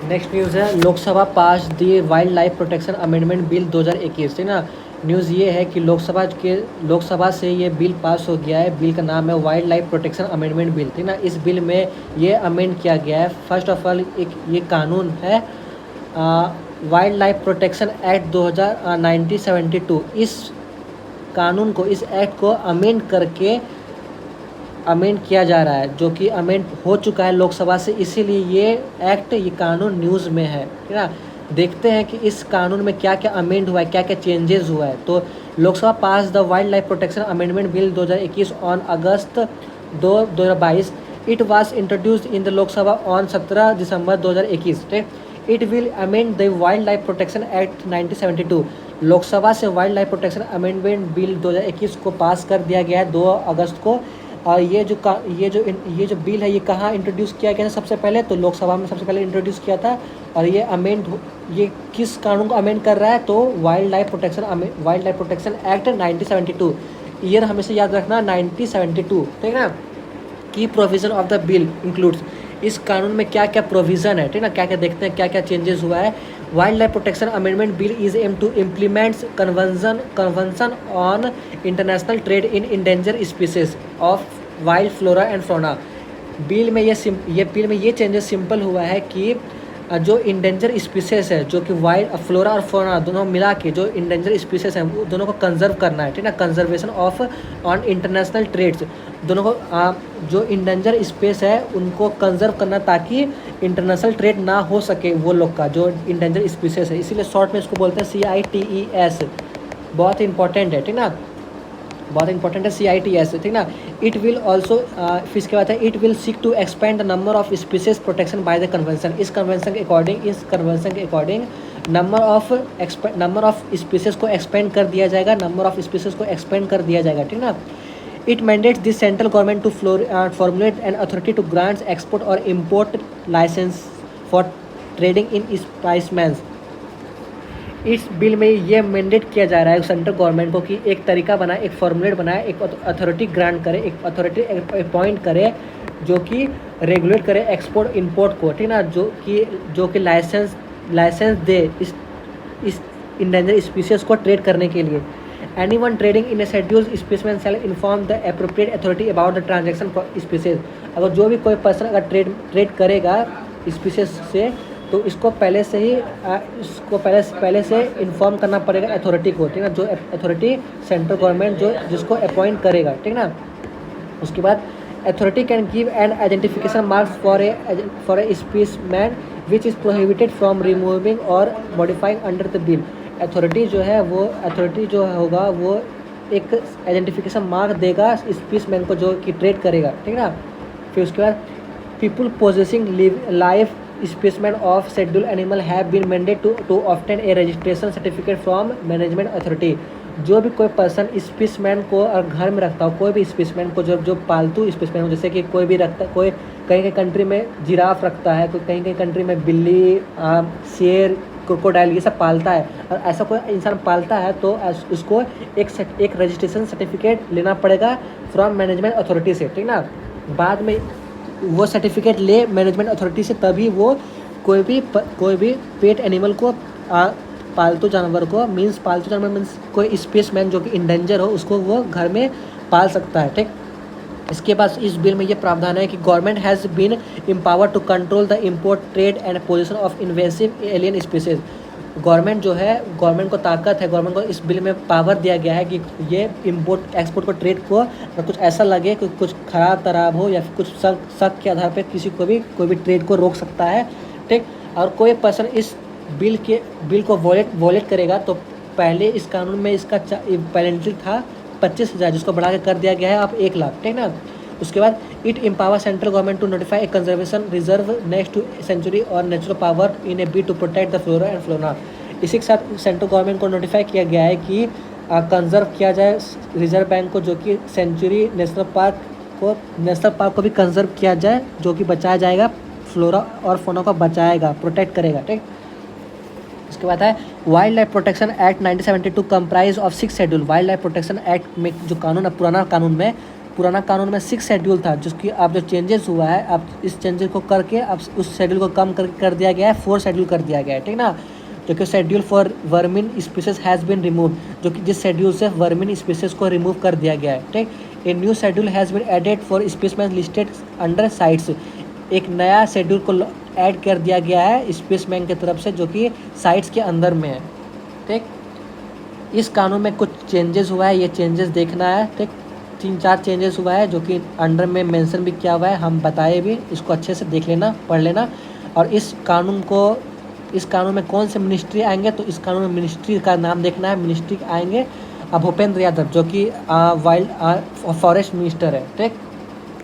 Next news है, Lok Sabha pass the wild life protection amendment bill 2021, ठीक ना। न्यूज़ ये है कि लोकसभा से ये बिल पास हो गया है। बिल का नाम है wild life protection amendment bill, ठीक ना। इस बिल में ये अमेंड किया गया है। फर्स्ट ऑफ ऑल एक ये कानून है वाइल्ड लाइफ प्रोटेक्शन एक्ट 1972। इस कानून को, इस एक्ट को अमेंड किया जा रहा है, जो कि अमेंड हो चुका है लोकसभा से, इसीलिए ये कानून न्यूज़ में है, ठीक ना। देखते हैं कि इस कानून में क्या क्या अमेंड हुआ है, क्या क्या चेंजेस हुआ है। तो Lok Sabha pass the wild life protection amendment bill 2021 on August 2022। It was introduced in the Lok Sabha on 17 December 2021। It will amend the wild life protection act 1972। Lok Sabha से wild life protection amendment bill 2021 को पास कर दिया गया है 2 अगस्त को। और ये जो बिल है, ये कहाँ इंट्रोड्यूस किया गया था सबसे पहले? तो लोकसभा में सबसे पहले इंट्रोड्यूस किया था। और ये किस कानून को अमेंड कर रहा है? तो wild life protection act 1972। Year हमेशा याद रखना, 1972, ठीक है ना। की provision of the bill includes, इस कानून में क्या क्या प्रोविज़न है, ठीक ना। क्या क्या देखते हैं, क्या क्या चेंजेस हुआ है। Wild life protection amendment bill is aim to implements convention on international trade in endanger species of wild flora and fauna. Bill में ये चेंजेस सिंपल हुआ है कि जो इंडेंजर स्पीसीज है, जो कि वाइल्ड फ्लोरा और फौना दोनों मिला के जो इंडेंजर स्पीसीज हैं, वो दोनों को कंजर्व करना है, ठीक ना। Conservation of on international trades, दोनों को जो इंडेंजर स्पेस है उनको कंजर्व करना, ताकि इंटरनेशनल ट्रेड ना हो सके वो लोग का, जो इंडेंजर स्पीसीज है। इसीलिए शॉर्ट में इसको बोलते हैं CITES। बहुत इंपॉर्टेंट है, ठीक ना, बहुत इंपॉर्टेंट है CITES, ठीक ना। इट विल ऑल्सो, फिर इसके बाद है, it will seek to expand the number of species protection by the convention. इस कन्वेंशन के अकॉर्डिंग नंबर ऑफ स्पीसीज को एक्सपेंड कर दिया जाएगा, ठीक ना। It mandates the central government to formulate an authority to grants export और import licence for trading in specimens. इस बिल में ये मैंडेट किया जा रहा है सेंट्रल गवर्नमेंट को कि एक तरीका बनाए, एक फॉर्मूलेट बनाए, एक अथॉरिटी ग्रांट करे, एक अथॉरिटी अपॉइंट करे, जो कि रेगुलेट करे एक्सपोर्ट इंपोर्ट को, ठीक ना। जो कि लाइसेंस दे इस इंडेंजर स्पीसीज को ट्रेड करने के लिए। Anyone trading in a scheduled species shall inform the appropriate authority about the transaction for species. अगर जो भी कोई पर्सन अगर ट्रेड करेगा स्पीसीज से, तो इसको पहले से इन्फॉर्म करना पड़ेगा अथॉरिटी को, ठीक ना। जो अथॉरिटी सेंट्रल गवर्नमेंट जिसको अपॉइंट करेगा, ठीक ना। उसके बाद authority can give an identification marks for a specimen which is prohibited from removing और modifying under the bill. Authority जो होगा वो एक आइडेंटिफिकेशन मार्क देगा स्पीसीमैन को, जो कि ट्रेड करेगा, ठीक ना। फिर उसके बाद people possessing life specimen of schedule animal have been mandate to obtain a registration certificate from management authority. जो भी कोई पर्सन स्पेसिमेन को और घर में रखता हो, कोई भी स्पेसिमेन को, जो पालतू स्पेसिमेन हो, जैसे कि कोई भी रखता, कोई कहीं कंट्री में जिराफ रखता है, कोई कहीं कंट्री में बिल्ली, शेर, क्रोकोडाइल, ये सब पालता है, और ऐसा कोई इंसान पालता है तो उसको एक रजिस्ट्रेशन सर्टिफिकेट लेना पड़ेगा फ्रॉम मैनेजमेंट अथॉरिटी से, ठीक ना। बाद में वो सर्टिफिकेट ले मैनेजमेंट अथॉरिटी से, तभी वो कोई भी पेट एनिमल को, पालतू जानवर मीन्स कोई स्पेसमैन जो कि इंडेंजर हो, उसको वो घर में पाल सकता है, ठीक। इसके बाद इस बिल में ये प्रावधान है कि government has been empowered to control the import, trade and position of invasive alien species. Government को ताकत है, गवर्नमेंट को इस बिल में पावर दिया गया है कि ये इम्पोर्ट एक्सपोर्ट को, ट्रेड को, अगर कुछ ऐसा लगे कि कुछ खराब तराब हो या फिर कुछ शक के आधार पर कोई भी ट्रेड को रोक सकता है, ठीक। और कोई पर्सन इस बिल को वॉलेट करेगा तो पहले इस कानून में इसका पेनल्टी था 25,000, जिसको बढ़ा के कर दिया गया है अब 1 लाख, ठीक ना। उसके बाद it empower central government to notify a conservation reserve next to sanctuary और natural power in a be to protect the flora and fauna. इसी के साथ सेंट्रल गवर्नमेंट को नोटिफाई किया गया है कि कंजर्व किया जाए रिजर्व बैंक को, जो कि सेंचुरी नेशनल पार्क को भी कंजर्व किया जाए, जो कि बचाया जाएगा, फ्लोरा और फौना को बचाएगा, प्रोटेक्ट करेगा, ठीक। उसके बाद है wild life protection act 1972 comprise of 6 schedule. Wild life protection act में जो कानून है, पुराना कानून में पुराना कानून में 6 शेड्यूल था, जिसकी अब जो चेंजेस हुआ है, अब इस चेंजेस को करके अब उस शेड्यूल को कम कर दिया गया है, 4 शेड्यूल कर दिया गया है, ठीक ना। जो कि schedule for vermin species has been remove, जो कि जिस शेड्यूल से वर्मिन स्पीसीज को रिमूव कर दिया गया है, ठीक। A new schedule has been added for specimen listed under CITES, एक नया शेड्यूल को ऐड कर दिया गया है स्पेसमैन की तरफ से, जो कि साइट्स के अंदर में है, ठीक। इस कानून में कुछ चेंजेस हुआ है, ये चेंजेस देखना है, ठीक। 3-4 चेंजेस हुआ है जो कि अंडर में मेंशन भी किया हुआ है, हम बताए भी, इसको अच्छे से देख लेना, पढ़ लेना। और इस कानून में कौन से मिनिस्ट्री आएंगे, तो इस कानून में मिनिस्ट्री का नाम देखना है। मिनिस्ट्री आएंगे भूपेंद्र यादव, जो कि वाइल्ड फॉरेस्ट मिनिस्टर है, ठीक।